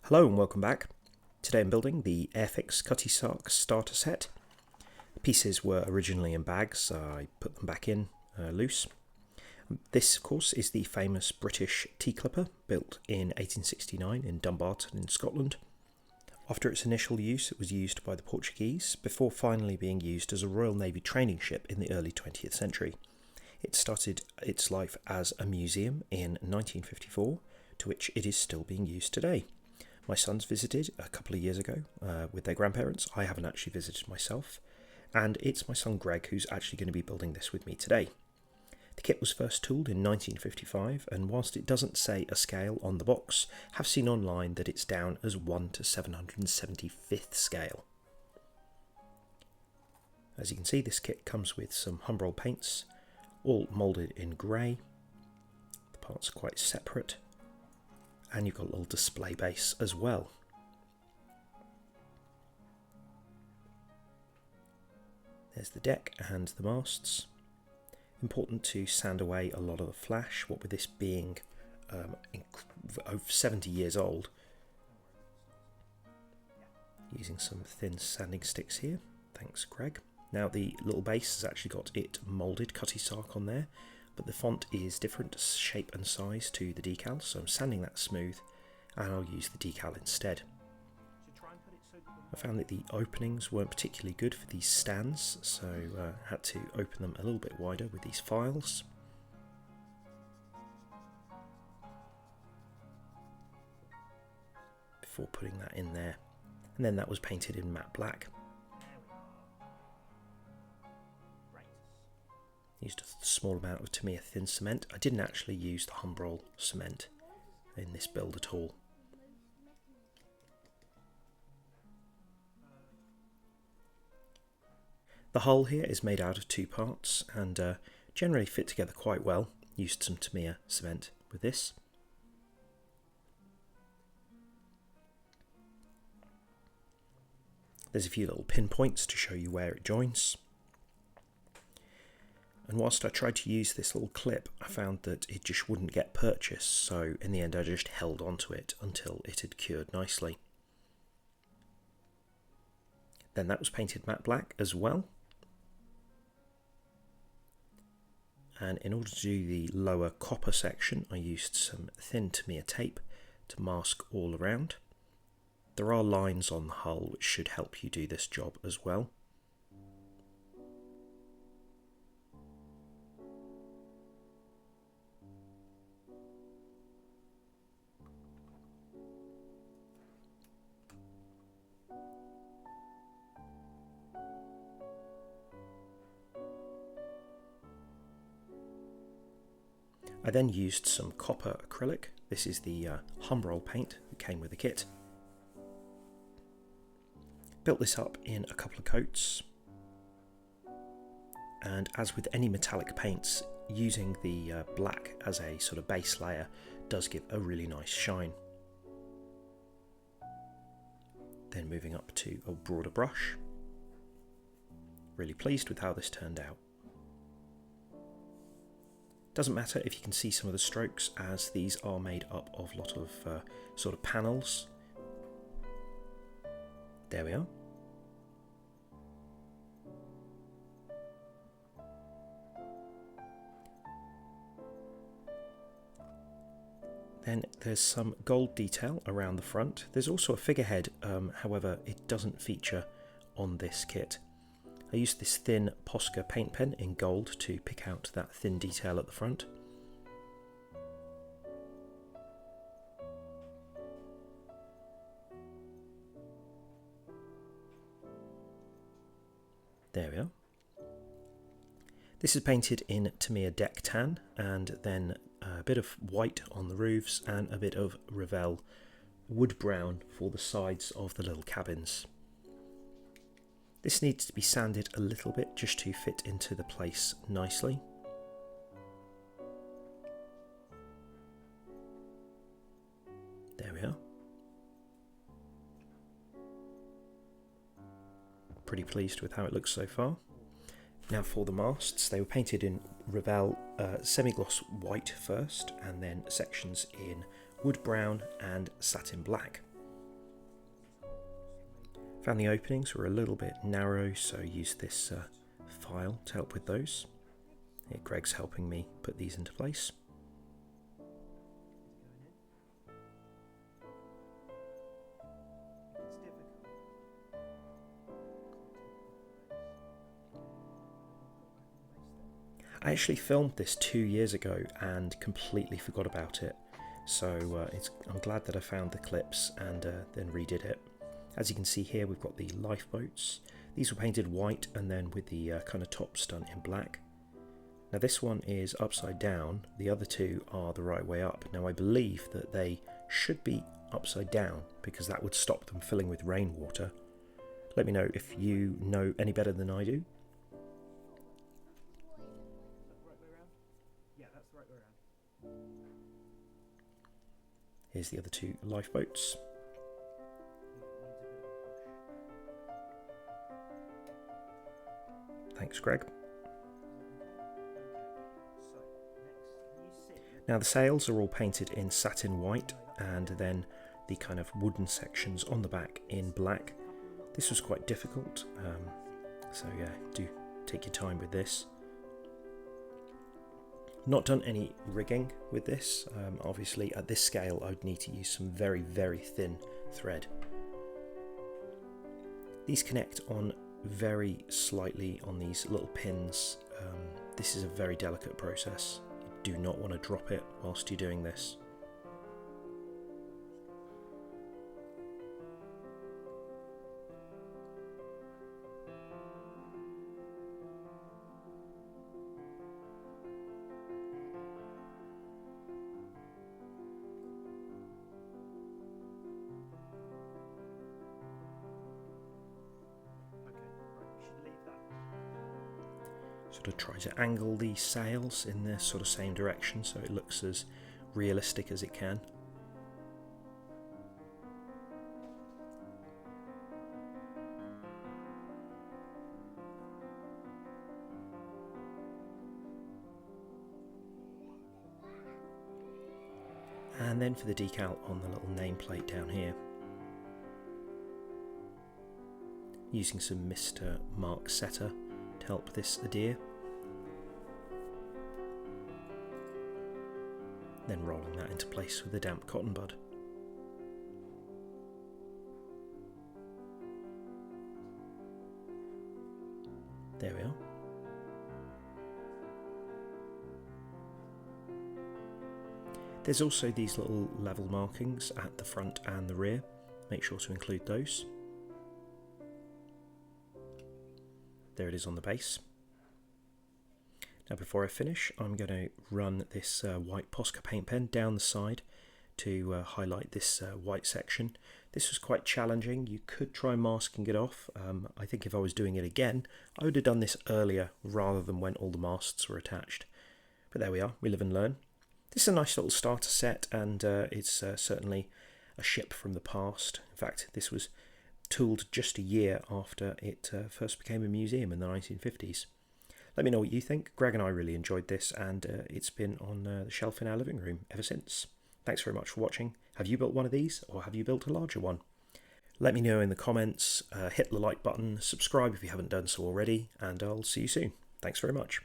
Hello and welcome back. Today I'm building the Airfix Cutty Sark starter set. The pieces were originally in bags, so I put them back in loose. This, of course, is the famous British T-clipper built in 1869 in Dumbarton in Scotland. After its initial use, it was used by the Portuguese before finally being used as a Royal Navy training ship in the early 20th century. It started its life as a museum in 1954, to which it is still being used today. My sons visited a couple of years ago with their grandparents. I haven't actually visited myself. And it's my son Greg who's actually going to be building this with me today. The kit was first tooled in 1955, and whilst it doesn't say a scale on the box, have seen online that it's down as 1 to 775th scale. As you can see, this kit comes with some Humbrol paints, all moulded in grey. The parts are quite separate, and you've got a little display base as well. There's the deck and the masts. Important to sand away a lot of the flash, what with this being over 70 years old. Using some thin sanding sticks here. Thanks, Greg. Now the little base has actually got it moulded Cutty Sark on there, but the font is different shape and size to the decal, so I'm sanding that smooth and I'll use the decal instead. I found that the openings weren't particularly good for these stands, so I had to open them a little bit wider with these files. Before putting that in there. And then that was painted in matte black. Used a small amount of Tamiya thin cement. I didn't actually use the Humbrol cement in this build at all. The hull here is made out of two parts and generally fit together quite well. Used some Tamiya cement with this. There's a few little pinpoints to show you where it joins. And whilst I tried to use this little clip, I found that it just wouldn't get purchased, so in the end I just held onto it until it had cured nicely. Then that was painted matte black as well. And in order to do the lower copper section, I used some thin Tamiya tape to mask all around. There are lines on the hull which should help you do this job as well. I then used some copper acrylic. This is the Humbrol paint that came with the kit. Built this up in a couple of coats. And as with any metallic paints, using the black as a sort of base layer does give a really nice shine. Then moving up to a broader brush. Really pleased with how this turned out. Doesn't matter if you can see some of the strokes, as these are made up of a lot of sort of panels. There we are. Then there's some gold detail around the front. There's also a figurehead, however it doesn't feature on this kit. I used this thin Posca paint pen in gold to pick out that thin detail at the front. There we are. This is painted in Tamiya deck tan, and then a bit of white on the roofs and a bit of Revell wood brown for the sides of the little cabins. This needs to be sanded a little bit just to fit into the place nicely. There we are. Pretty pleased with how it looks so far. Now for the masts, they were painted in Revell semi-gloss white first, and then sections in wood brown and satin black. Found the openings were a little bit narrow, so I used this file to help with those. Here, Greg's helping me put these into place. I actually filmed this 2 years ago and completely forgot about it, so I'm glad that I found the clips and then redid it. As you can see here, we've got the lifeboats. These were painted white and then with the kind of tops done in black. Now this one is upside down, the other two are the right way up. Now I believe that they should be upside down because that would stop them filling with rainwater. Let me know if you know any better than I do. Here's the other two lifeboats. Thanks, Greg. Now the sails are all painted in satin white and then the kind of wooden sections on the back in black. This was quite difficult, so yeah, do take your time with this. Not done any rigging with this. Obviously at this scale I would need to use some very, very thin thread. These connect on very slightly on these little pins. This is a very delicate process. You do not want to drop it whilst you're doing this. Sort of try to angle the sails in the sort of same direction so it looks as realistic as it can. And then for the decal on the little nameplate down here, using some Mr. Mark Setter to help this adhere. Then rolling that into place with a damp cotton bud. There we are. There's also these little level markings at the front and the rear. Make sure to include those. There it is on the base. Now before I finish, I'm going to run this white Posca paint pen down the side to highlight this white section. This was quite challenging. You could try masking it off. I think if I was doing it again, I would have done this earlier rather than when all the masts were attached. But there we are, we live and learn. This is a nice little starter set, and it's certainly a ship from the past. In fact, this was tooled just a year after it first became a museum in the 1950s. Let me know what you think. Greg and I really enjoyed this, and it's been on the shelf in our living room ever since. Thanks very much for watching. Have you built one of these, or have you built a larger one? Let me know in the comments, hit the like button, subscribe if you haven't done so already, and I'll see you soon. Thanks very much.